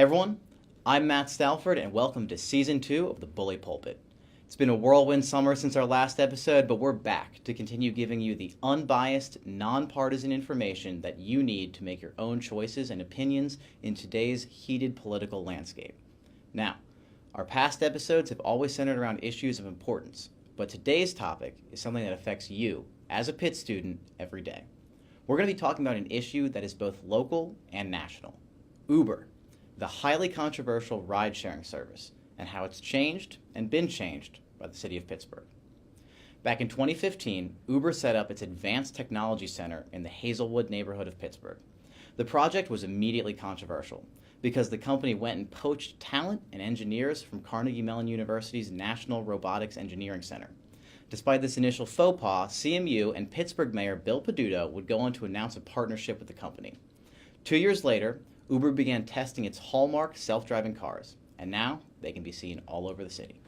Hey everyone, I'm Matt Stalford and welcome to Season 2 of the Bully PulPitt. It's been a whirlwind summer since our last episode, but we're back to continue giving you the unbiased, nonpartisan information that you need to make your own choices and opinions in today's heated political landscape. Now, our past episodes have always centered around issues of importance, but today's topic is something that affects you as a Pitt student every day. We're going to be talking about an issue that is both local and national: Uber, the highly controversial ride-sharing service, and how it's changed and been changed by the city of Pittsburgh. Back in 2015, Uber set up its Advanced Technology Center in the Hazelwood neighborhood of Pittsburgh. The project was immediately controversial because the company went and poached talent and engineers from Carnegie Mellon University's National Robotics Engineering Center. Despite this initial faux pas, CMU and Pittsburgh Mayor Bill Peduto would go on to announce a partnership with the company. 2 years later, Uber began testing its hallmark self-driving cars, and now they can be seen all over the city.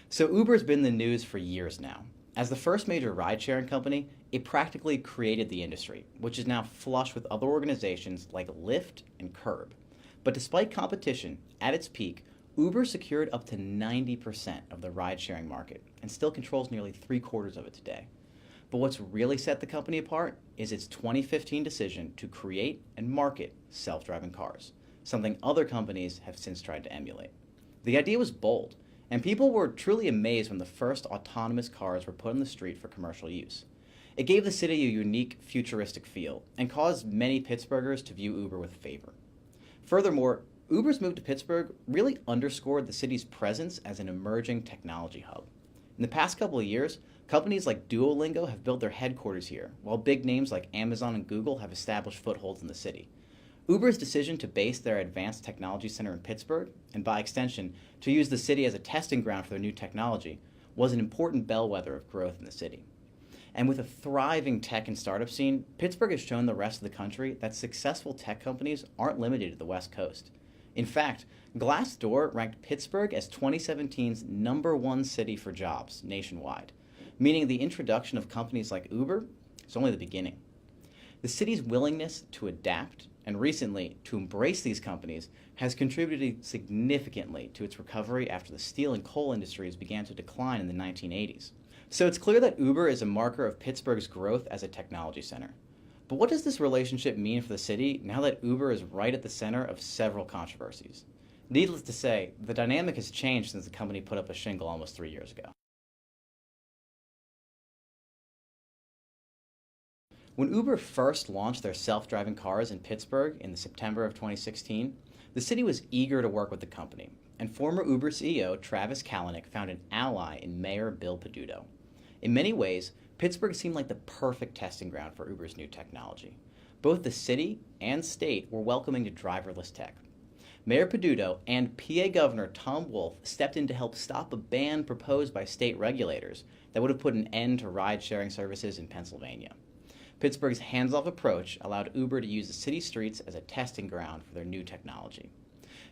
So Uber's been in the news for years now. As the first major ride-sharing company, it practically created the industry, which is now flush with other organizations like Lyft and Curb. But despite competition, at its peak, Uber secured up to 90% of the ride-sharing market and still controls nearly 3/4 of it today. But what's really set the company apart is its 2015 decision to create and market self-driving cars, something other companies have since tried to emulate. The idea was bold, and people were truly amazed when the first autonomous cars were put on the street for commercial use. It gave the city a unique, futuristic feel and caused many Pittsburghers to view Uber with favor. Furthermore, Uber's move to Pittsburgh really underscored the city's presence as an emerging technology hub. In the past couple of years, companies like Duolingo have built their headquarters here, while big names like Amazon and Google have established footholds in the city. Uber's decision to base their Advanced Technology Center in Pittsburgh, and by extension, to use the city as a testing ground for their new technology, was an important bellwether of growth in the city. And with a thriving tech and startup scene, Pittsburgh has shown the rest of the country that successful tech companies aren't limited to the West Coast. In fact, Glassdoor ranked Pittsburgh as 2017's #1 city for jobs nationwide, meaning the introduction of companies like Uber is only the beginning. The city's willingness to adapt and recently to embrace these companies has contributed significantly to its recovery after the steel and coal industries began to decline in the 1980s. So it's clear that Uber is a marker of Pittsburgh's growth as a technology center. But what does this relationship mean for the city now that Uber is right at the center of several controversies? Needless to say, the dynamic has changed since the company put up a shingle almost 3 years ago. When Uber first launched their self-driving cars in Pittsburgh in the September of 2016, the city was eager to work with the company, and former Uber CEO Travis Kalanick found an ally in Mayor Bill Peduto. In many ways, Pittsburgh seemed like the perfect testing ground for Uber's new technology. Both the city and state were welcoming to driverless tech. Mayor Peduto and PA Governor Tom Wolf stepped in to help stop a ban proposed by state regulators that would have put an end to ride-sharing services in Pennsylvania. Pittsburgh's hands-off approach allowed Uber to use the city streets as a testing ground for their new technology.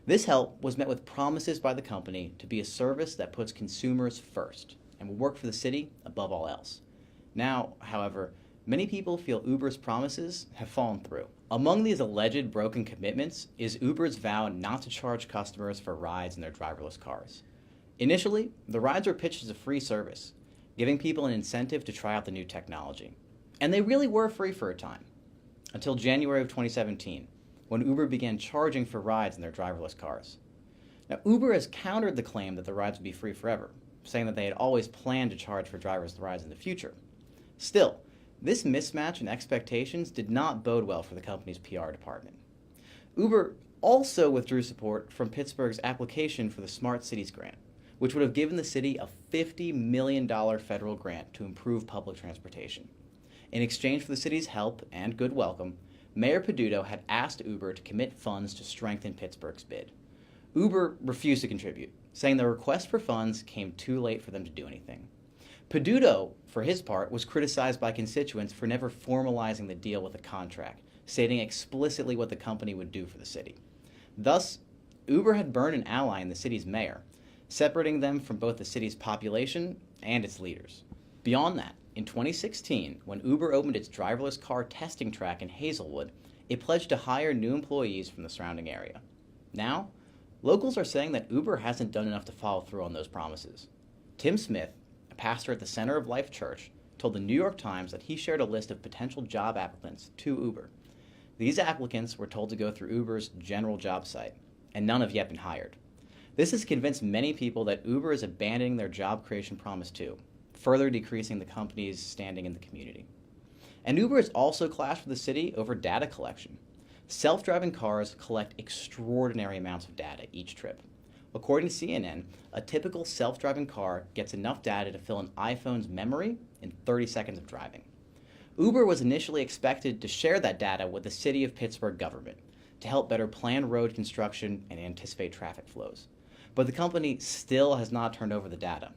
This help was met with promises by the company to be a service that puts consumers first and will work for the city above all else. Now, however, many people feel Uber's promises have fallen through. Among these alleged broken commitments is Uber's vow not to charge customers for rides in their driverless cars. Initially, the rides were pitched as a free service, giving people an incentive to try out the new technology. And they really were free for a time, until January of 2017, when Uber began charging for rides in their driverless cars. Now, Uber has countered the claim that the rides would be free forever, saying that they had always planned to charge for driverless rides in the future. Still, this mismatch in expectations did not bode well for the company's PR department. Uber also withdrew support from Pittsburgh's application for the Smart Cities Grant, which would have given the city a $50 million federal grant to improve public transportation. In exchange for the city's help and good welcome, Mayor Peduto had asked Uber to commit funds to strengthen Pittsburgh's bid. Uber refused to contribute, saying the request for funds came too late for them to do anything. Peduto, for his part, was criticized by constituents for never formalizing the deal with a contract, stating explicitly what the company would do for the city. Thus, Uber had burned an ally in the city's mayor, separating them from both the city's population and its leaders. Beyond that, in 2016, when Uber opened its driverless car testing track in Hazelwood, it pledged to hire new employees from the surrounding area. Now, locals are saying that Uber hasn't done enough to follow through on those promises. Tim Smith, a pastor at the Center of Life Church, told the New York Times that he shared a list of potential job applicants to Uber. These applicants were told to go through Uber's general job site, and none have yet been hired. This has convinced many people that Uber is abandoning their job creation promise too, further decreasing the company's standing in the community. And Uber has also clashed with the city over data collection. Self-driving cars collect extraordinary amounts of data each trip. According to CNN, a typical self-driving car gets enough data to fill an iPhone's memory in 30 seconds of driving. Uber was initially expected to share that data with the city of Pittsburgh government to help better plan road construction and anticipate traffic flows. But the company still has not turned over the data.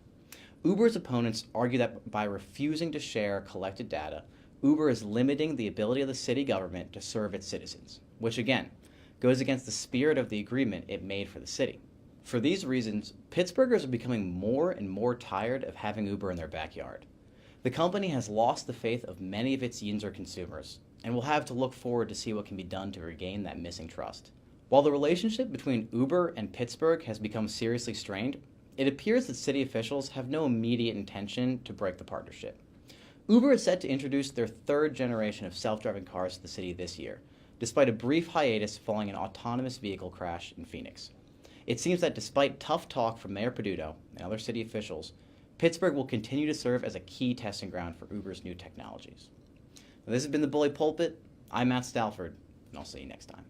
Uber's opponents argue that by refusing to share collected data, Uber is limiting the ability of the city government to serve its citizens, which again goes against the spirit of the agreement it made for the city. For these reasons, Pittsburghers are becoming more and more tired of having Uber in their backyard. The company has lost the faith of many of its user consumers, and will have to look forward to see what can be done to regain that missing trust. While the relationship between Uber and Pittsburgh has become seriously strained, it appears that city officials have no immediate intention to break the partnership. Uber is set to introduce their third generation of self-driving cars to the city this year, despite a brief hiatus following an autonomous vehicle crash in Phoenix. It seems that despite tough talk from Mayor Peduto and other city officials, Pittsburgh will continue to serve as a key testing ground for Uber's new technologies. Now, this has been the Bully Pulpit. I'm Matt Stalford, and I'll see you next time.